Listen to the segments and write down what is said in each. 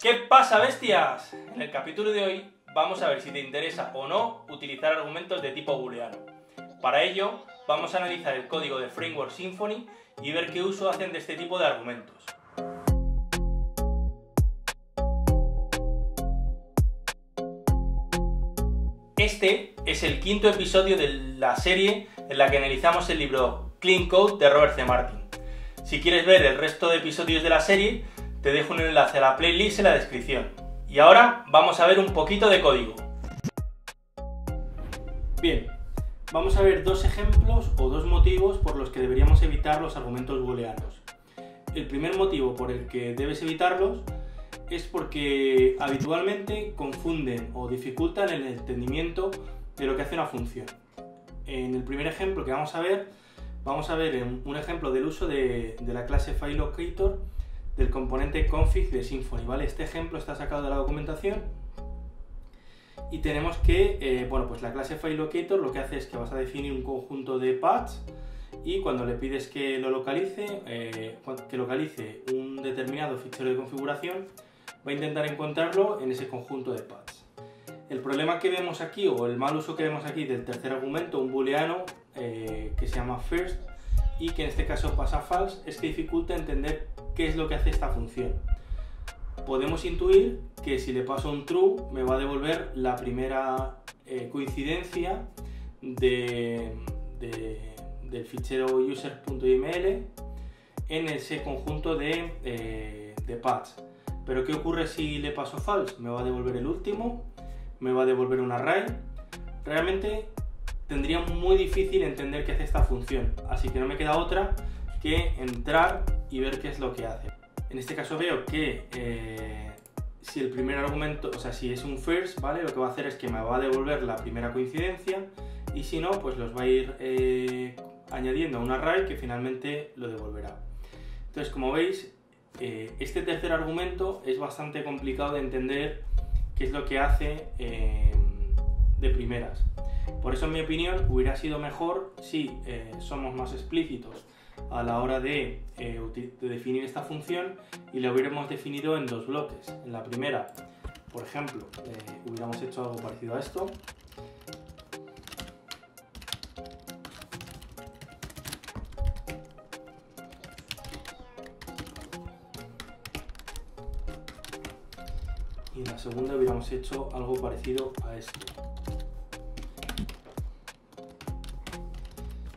¿Qué pasa, bestias? En el capítulo de hoy vamos a ver si te interesa o no utilizar argumentos de tipo booleano. Para ello, vamos a analizar el código de Framework Symfony y ver qué uso hacen de este tipo de argumentos. Este es el quinto episodio de la serie en la que analizamos el libro Clean Code de Robert C. Martin. Si quieres ver el resto de episodios de la serie, te dejo un enlace a la playlist en la descripción. Y ahora vamos a ver un poquito de código. Bien, vamos a ver dos ejemplos o dos motivos por los que deberíamos evitar los argumentos booleanos. El primer motivo por el que debes evitarlos es porque habitualmente confunden o dificultan el entendimiento de lo que hace una función. En el primer ejemplo que vamos a ver un ejemplo del uso de la clase FileLocator del componente config de Symfony, ¿vale? Este ejemplo está sacado de la documentación y tenemos que, pues la clase FileLocator lo que hace es que vas a definir un conjunto de paths y cuando le pides que lo localice, un determinado fichero de configuración, va a intentar encontrarlo en ese conjunto de paths. El problema que vemos aquí, o el mal uso que vemos aquí del tercer argumento, un booleano que se llama first y que en este caso pasa false, es que dificulta entender qué es lo que hace esta función. Podemos intuir que si le paso un true me va a devolver la primera coincidencia del fichero user.yml en ese conjunto de paths. Pero ¿qué ocurre si le paso false? Me va a devolver el último, me va a devolver un array. Realmente tendría muy difícil entender qué hace esta función, así que no me queda otra que entrar y ver qué es lo que hace. En este caso veo que si el primer argumento, o sea, si es un first, ¿vale? Lo que va a hacer es que me va a devolver la primera coincidencia y si no, pues los va a ir añadiendo a un array que finalmente lo devolverá. Entonces, como veis, este tercer argumento es bastante complicado de entender qué es lo que hace de primeras. Por eso, en mi opinión, hubiera sido mejor si somos más explícitos a la hora de definir esta función y la hubiéramos definido en dos bloques. En la primera, por ejemplo, hubiéramos hecho algo parecido a esto. Y en la segunda hubiéramos hecho algo parecido a esto.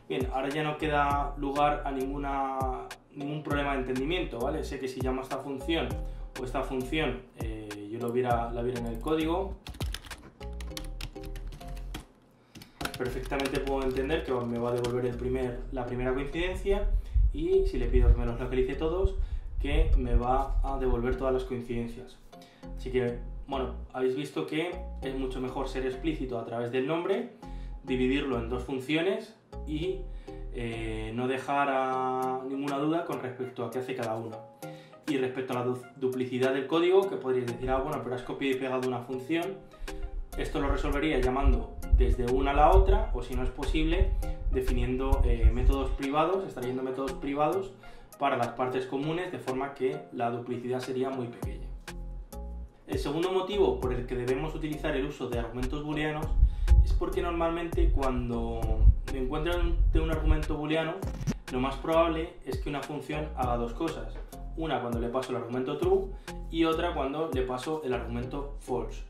Bien, ahora ya no queda lugar a ningún problema de entendimiento, ¿vale? Sé que si llamo a esta función o esta función, yo la viera en el código, perfectamente puedo entender que me va a devolver la primera coincidencia y si le pido que me los localice todos, que me va a devolver todas las coincidencias. Así que, bueno, habéis visto que es mucho mejor ser explícito a través del nombre, dividirlo en dos funciones y no dejar ninguna duda con respecto a qué hace cada una. Y respecto a la duplicidad del código, que podríais decir, bueno, pero has copiado y pegado una función, esto lo resolvería llamando desde una a la otra, o si no es posible, definiendo métodos privados, extrayendo métodos privados para las partes comunes, de forma que la duplicidad sería muy pequeña. El segundo motivo por el que debemos utilizar el uso de argumentos booleanos es porque normalmente cuando me encuentro ante un argumento booleano, lo más probable es que una función haga dos cosas. Una cuando le paso el argumento true y otra cuando le paso el argumento false.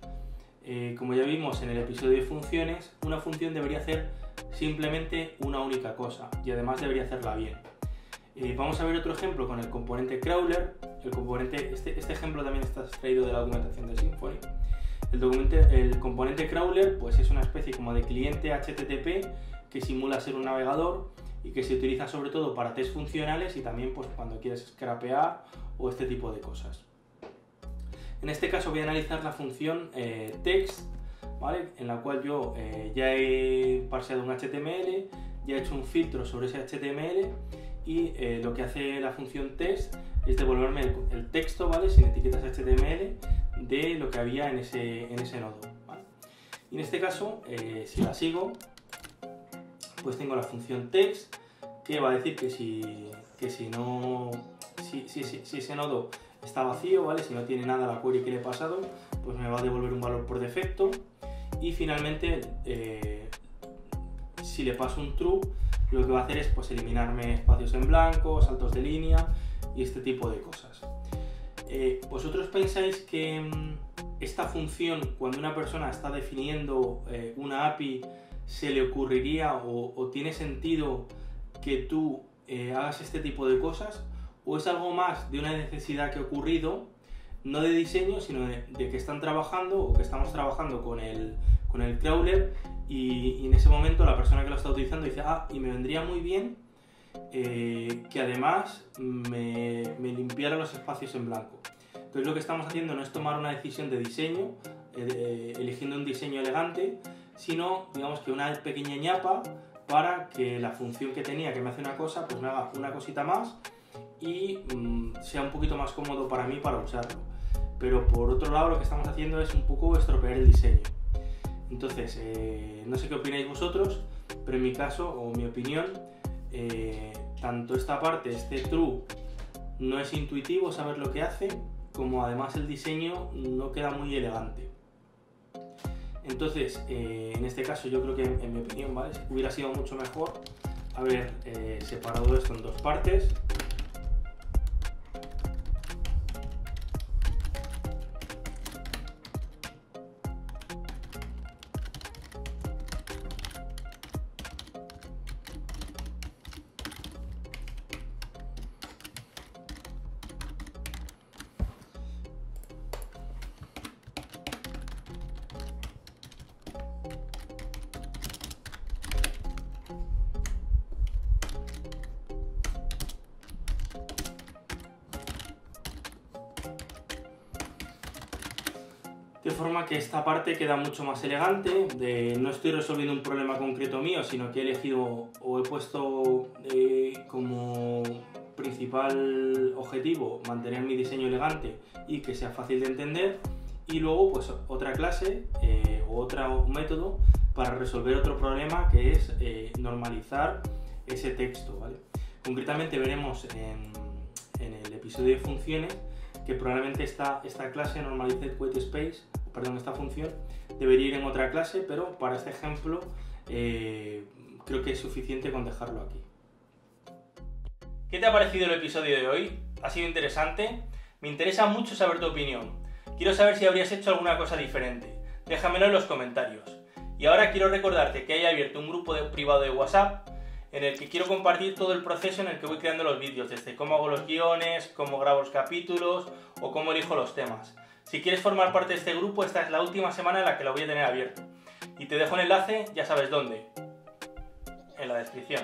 Como ya vimos en el episodio de funciones, una función debería hacer simplemente una única cosa y además debería hacerla bien. Vamos a ver otro ejemplo con el componente crawler. Este ejemplo también está extraído de la documentación de Symfony. El componente crawler pues es una especie como de cliente HTTP que simula ser un navegador y que se utiliza sobre todo para tests funcionales y también pues, cuando quieres scrapear o este tipo de cosas. En este caso voy a analizar la función text, ¿vale? En la cual yo ya he parseado un HTML, ya he hecho un filtro sobre ese HTML y lo que hace la función text es devolverme el texto, ¿vale? Sin etiquetas HTML de lo que había en ese nodo, ¿vale? Y en este caso, si la sigo, pues tengo la función text que va a decir que si ese nodo está vacío, ¿vale? Si no tiene nada la query que le he pasado, pues me va a devolver un valor por defecto. Y finalmente, si le paso un true, lo que va a hacer es pues eliminarme espacios en blanco, saltos de línea y este tipo de cosas. ¿Vosotros pensáis que esta función, cuando una persona está definiendo una API, se le ocurriría o tiene sentido que tú hagas este tipo de cosas? ¿O es algo más de una necesidad que ha ocurrido, no de diseño, sino de que están trabajando o que estamos trabajando con el crawler y en ese momento la persona que lo está utilizando dice, y me vendría muy bien que además me limpiara los espacios en blanco? Entonces lo que estamos haciendo no es tomar una decisión de diseño, eligiendo un diseño elegante, sino digamos que una pequeña ñapa para que la función que tenía, que me hace una cosa, pues me haga una cosita más y sea un poquito más cómodo para mí para usarlo. Pero por otro lado lo que estamos haciendo es un poco estropear el diseño. Entonces, no sé qué opináis vosotros, pero en mi caso, o mi opinión, tanto esta parte, este true, no es intuitivo saber lo que hace, como además el diseño no queda muy elegante. Entonces, en este caso yo creo que, en mi opinión, ¿vale?, hubiera sido mucho mejor haber separado esto en dos partes. De forma que esta parte queda mucho más elegante, no estoy resolviendo un problema concreto mío, sino que he elegido o he puesto como principal objetivo mantener mi diseño elegante y que sea fácil de entender, y luego pues otra clase o otro método para resolver otro problema, que es normalizar ese texto, ¿vale? Concretamente veremos en el episodio de funciones que probablemente esta clase normalized white space, perdón, esta función debería ir en otra clase, pero para este ejemplo creo que es suficiente con dejarlo aquí. ¿Qué te ha parecido el episodio de hoy? ¿Ha sido interesante? Me interesa mucho saber tu opinión. Quiero saber si habrías hecho alguna cosa diferente. Déjamelo en los comentarios. Y ahora quiero recordarte que he abierto un grupo privado de WhatsApp en el que quiero compartir todo el proceso en el que voy creando los vídeos, desde cómo hago los guiones, cómo grabo los capítulos o cómo elijo los temas. Si quieres formar parte de este grupo, esta es la última semana en la que lo voy a tener abierto. Y te dejo el enlace, ya sabes dónde, en la descripción.